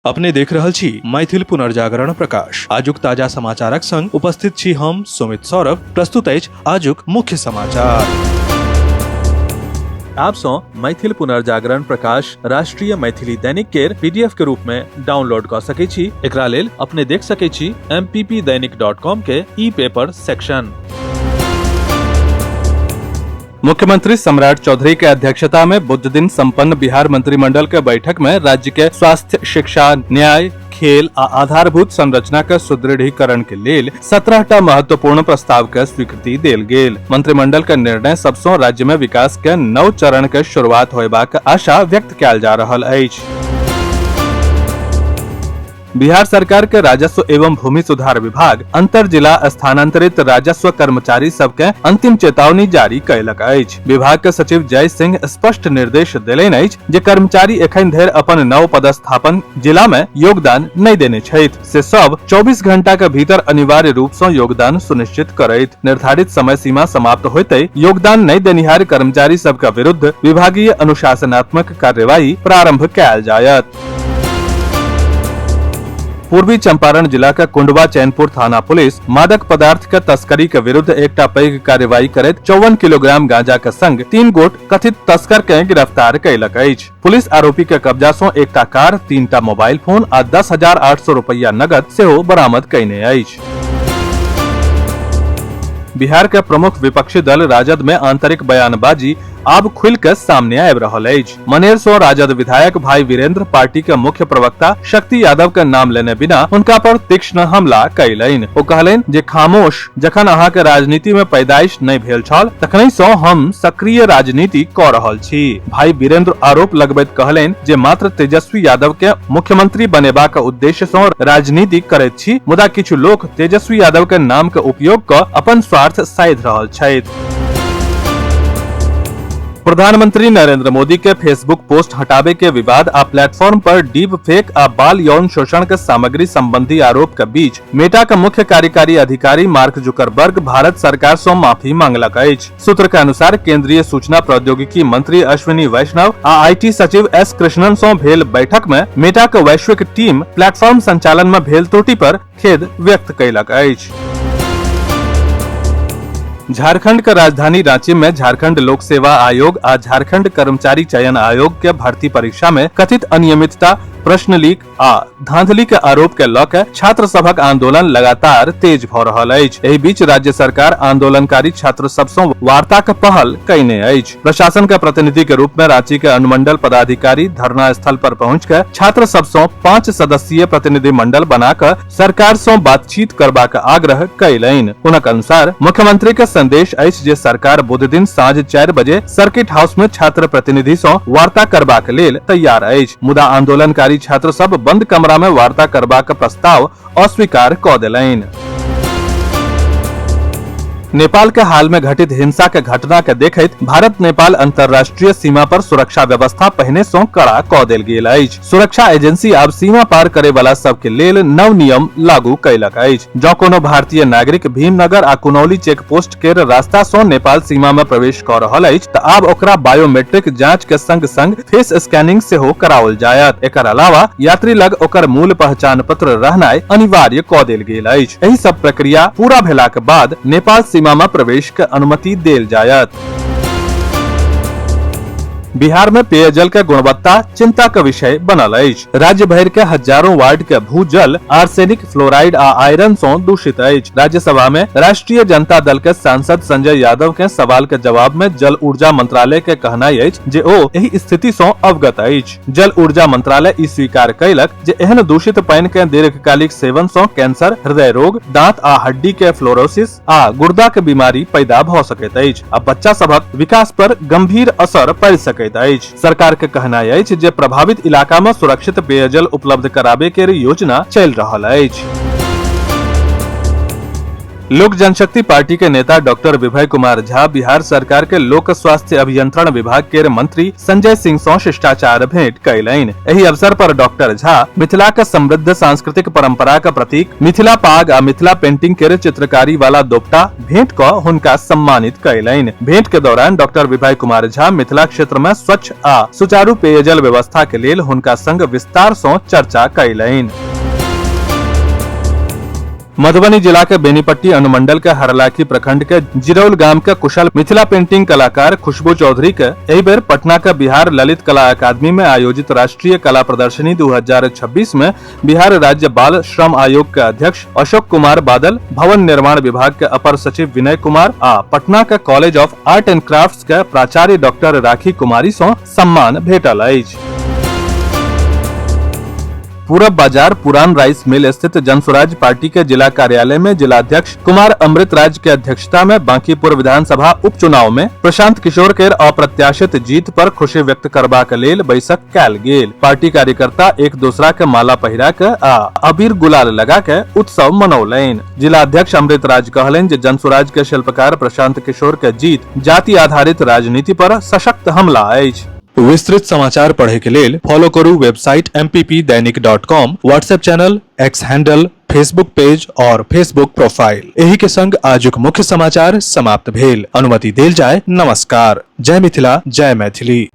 अपने देख रहल छी मैथिल पुनर्जागरण प्रकाश। आजुक ताजा समाचारक संग उपस्थित छी हम सुमित सौरभ। प्रस्तुत अछि आजुक मुख्य समाचार। आप सो मैथिल पुनर्जागरण प्रकाश राष्ट्रीय मैथिली दैनिक केर पीडीएफ के रूप में डाउनलोड कर सके छी। एकरा लेल अपने देख सके छी mppdainik.com के ई पेपर सेक्शन। मुख्यमंत्री सम्राट चौधरी के अध्यक्षता में बुध दिन संपन्न बिहार मंत्रिमंडल के बैठक में राज्य के स्वास्थ्य, शिक्षा, न्याय, खेल आ आधारभूत संरचना के सुदृढ़ीकरण के लेल 17टा महत्वपूर्ण प्रस्ताव के स्वीकृति देल गेल। मंत्रिमंडल के निर्णय सबसो राज्य में विकास के नव चरण के शुरुआत होयबाक आशा व्यक्त कयल जा रहल अछि। बिहार सरकार के राजस्व एवं भूमि सुधार विभाग अंतर जिला स्थानांतरित राजस्व कर्मचारी सबके अंतिम चेतावनी जारी कयलक अछि। विभाग के सचिव जय सिंह स्पष्ट निर्देश देलनि अछि जे कर्मचारी एखन धरि अपन नव पदस्थापन जिला में योगदान नहि देने छथि से सब 24 घंटा के भीतर अनिवार्य रूप से योगदान सुनिश्चित करैत निर्धारित समय सीमा समाप्त होते योगदान नहि देनिहार कर्मचारी सबके विरुद्ध विभागीय अनुशासनात्मक कार्यवाही प्रारंभ कयल जायत। पूर्वी चंपारण जिला के कुंडवा चैनपुर थाना पुलिस मादक पदार्थ के तस्करी के विरुद्ध एकटा पैघ कार्रवाई करैत 54 किलोग्राम गांजा के संग 3 गोट कथित तस्कर के गिरफ्तार कयलक अछि। पुलिस आरोपी के कब्जा सॅ एकटा कार, 3टा मोबाइल फोन आ 10,800 रुपया नगद सेहो बरामद कयने अछि। बिहार के प्रमुख विपक्षी दल राजद में आंतरिक बयानबाजी आब खुल कर सामने आबि रहल अछि। मनेर सो राजद विधायक भाई वीरेंद्र पार्टी के मुख्य प्रवक्ता शक्ति यादव के नाम लेने बिना उनका पर तीक्ष्ण हमला कयलनि। ओ कहलनि जे खामोश जखन अहाँ के राजनीति में पैदाइश नहि भेल छल तखनहि सो हम सक्रिय राजनीति क रहल छी। भाई वीरेंद्र आरोप लगबैत कहलनि जे मात्र तेजस्वी यादव के मुख्यमंत्री बनेबाक उद्देश्य सो राजनीति करैत छी, मुदा किछु लोक तेजस्वी यादव के नाम के उपयोग क अपन स्वार्थ साधि रहल छथि। प्रधानमंत्री नरेंद्र मोदी के फेसबुक पोस्ट हटावे के विवाद आ प्लेटफॉर्म पर डीप फेक आ बाल यौन शोषण के सामग्री संबंधी आरोप के बीच मेटा के मुख्य कार्यकारी अधिकारी मार्क जुकरबर्ग भारत सरकार से माफी मांगलक अछि। सूत्र के अनुसार केंद्रीय सूचना प्रौद्योगिकी मंत्री अश्विनी वैष्णव आ आईटी सचिव एस कृष्णन से भेल बैठक में मेटा के वैश्विक टीम प्लेटफॉर्म संचालन में भेल त्रुटि पर खेद व्यक्त कयलक अछि। झारखंड के राजधानी रांची में झारखंड लोक सेवा आयोग आ झारखंड कर्मचारी चयन आयोग के भर्ती परीक्षा में कथित अनियमितता, प्रश्न लीक आ धांधली के आरोप के लऽ के छात्र सभक आंदोलन लगातार तेज भ रहल अछि। एहि बीच राज्य सरकार आंदोलनकारी छात्र सब सँ वार्ता के पहल कयने अछि। प्रशासन के प्रतिनिधि के रूप में रांची के अनुमंडल पदाधिकारी धरना स्थल पर पहुंच के छात्र सब सँ 5 सदस्यीय प्रतिनिधि मंडल बना के सरकार सँ बातचीत करबाक आग्रह कयलनि। हुनक अनुसार मुख्यमंत्री के संदेश अछि जे सरकार बुध दिन साँझ 4 बजे सर्किट हाउस में छात्र प्रतिनिधि सँ वार्ता करबाक लेल तैयार अछि, मुदा आंदोलनकारी छात्र सब बंद कमरा में वार्ता करबाक प्रस्ताव अस्वीकार क देलनि। नेपाल के हाल में घटित हिंसा के घटना के देखैत भारत नेपाल अंतर्राष्ट्रीय सीमा पर सुरक्षा व्यवस्था पहिने सॅ कड़ा क देल गेल अछि। सुरक्षा एजेंसी आब सीमा पार करे वाला सब के लेल नव नियम लागू कयलक अछि। जँ कोनो भारतीय नागरिक भीमनगर आ कुनौली चेक पोस्ट के रास्ता सॅ नेपाल सीमा में प्रवेश क रहल अछि त आब ओकरा बायोमेट्रिक जांच के संग संग फेस स्कैनिंग सेहो कराओल जायत। एकर अलावा यात्री लग ओकर मूल पहचान पत्र रहनाइ अनिवार्य क देल गेल अछि। एहि सब प्रक्रिया पूरा भेला के बाद नेपाल सीमा में प्रवेश के अनुमति देल जायत। बिहार में पेयजल के गुणवत्ता चिंता का विषय बनल अछि। राज्य भर के हजारों वार्ड के भूजल आर्सेनिक, फ्लोराइड आ आयरन से दूषित अछि। राज्यसभा में राष्ट्रीय जनता दल के सांसद संजय यादव के सवाल के जवाब में जल ऊर्जा मंत्रालय के कहनाइ अछि जे ओ एहि स्थिति से अवगत अछि। जल ऊर्जा मंत्रालय ई स्वीकार कयलक जे एहन दूषित पानि के दीर्घकालिक सेवन से कैंसर, हृदय रोग, दांत आ हड्डी के फ्लोरोसिस आ गुर्दा के बीमारी पैदा भ सकैत अछि आ बच्चा सभक विकास पर गंभीर असर पड़ि सकैत अछि। सरकार के कहनाइ अछि जे प्रभावित इलाका में सुरक्षित पेयजल उपलब्ध कराबे के योजना चलि रहल अछि। लोक जनशक्ति पार्टी के नेता डॉक्टर विभय कुमार झा बिहार सरकार के लोक स्वास्थ्य अभियंत्रण विभाग के मंत्री संजय सिंह सौ शिष्टाचार भेंट कयलनि। एही अवसर पर डॉक्टर झा मिथिला के समृद्ध सांस्कृतिक परंपरा का प्रतीक मिथिला पाग आ मिथिला पेंटिंग के चित्रकारी वाला दोपटा भेंट क हुनका सम्मानित कयलनि। भेंट के दौरान डॉक्टर विभय कुमार झा मिथिला क्षेत्र में स्वच्छ आ सुचारू पेयजल व्यवस्था के लेल हुनका संग विस्तार से चर्चा कयलनि। मधुबनी जिला के बेनीपट्टी अनुमंडल के हरलाखी प्रखंड के जिरौल गांव के कुशल मिथिला पेंटिंग कलाकार खुशबू चौधरी के एही बेर पटना के बिहार ललित कला अकादमी में आयोजित राष्ट्रीय कला प्रदर्शनी 2026 में बिहार राज्य बाल श्रम आयोग के अध्यक्ष अशोक कुमार बादल, भवन निर्माण विभाग के अपर सचिव विनय कुमार आ पटना के college of art and craft के प्राचार्य डॉक्टर राखी कुमारी से सम्मान भेटल अछि। पूरब बाजार पुरान राइस मिल स्थित जनसुराज पार्टी के जिला कार्यालय में जिलाध्यक्ष कुमार अमृतराज के अध्यक्षता में बांकीपुर विधानसभा उपचुनाव में प्रशांत किशोर के अप्रत्याशित जीत पर खुशी व्यक्त करबा के लेल बैसक कैल गेल। पार्टी कार्यकर्ता एक दूसरा के माला पहिरा के आ अबीर गुलाल लगा के उत्सव मनौलनि। जिलाध्यक्ष अमृतराज कहलनि जे जनसुराज के शिल्पकार प्रशांत किशोर के जीत जाति आधारित राजनीति पर सशक्त हमला अछि। विस्तृत समाचार पढ़े के लेल फॉलो करू वेबसाइट mppदैनिक.com, WhatsApp channel, X handle, Facebook page और फेसबुक प्रोफाइल। एही के संग आजुक मुख्य समाचार समाप्त भेल। अनुमति देल जाय। नमस्कार। जय मिथिला, जय मैथिली।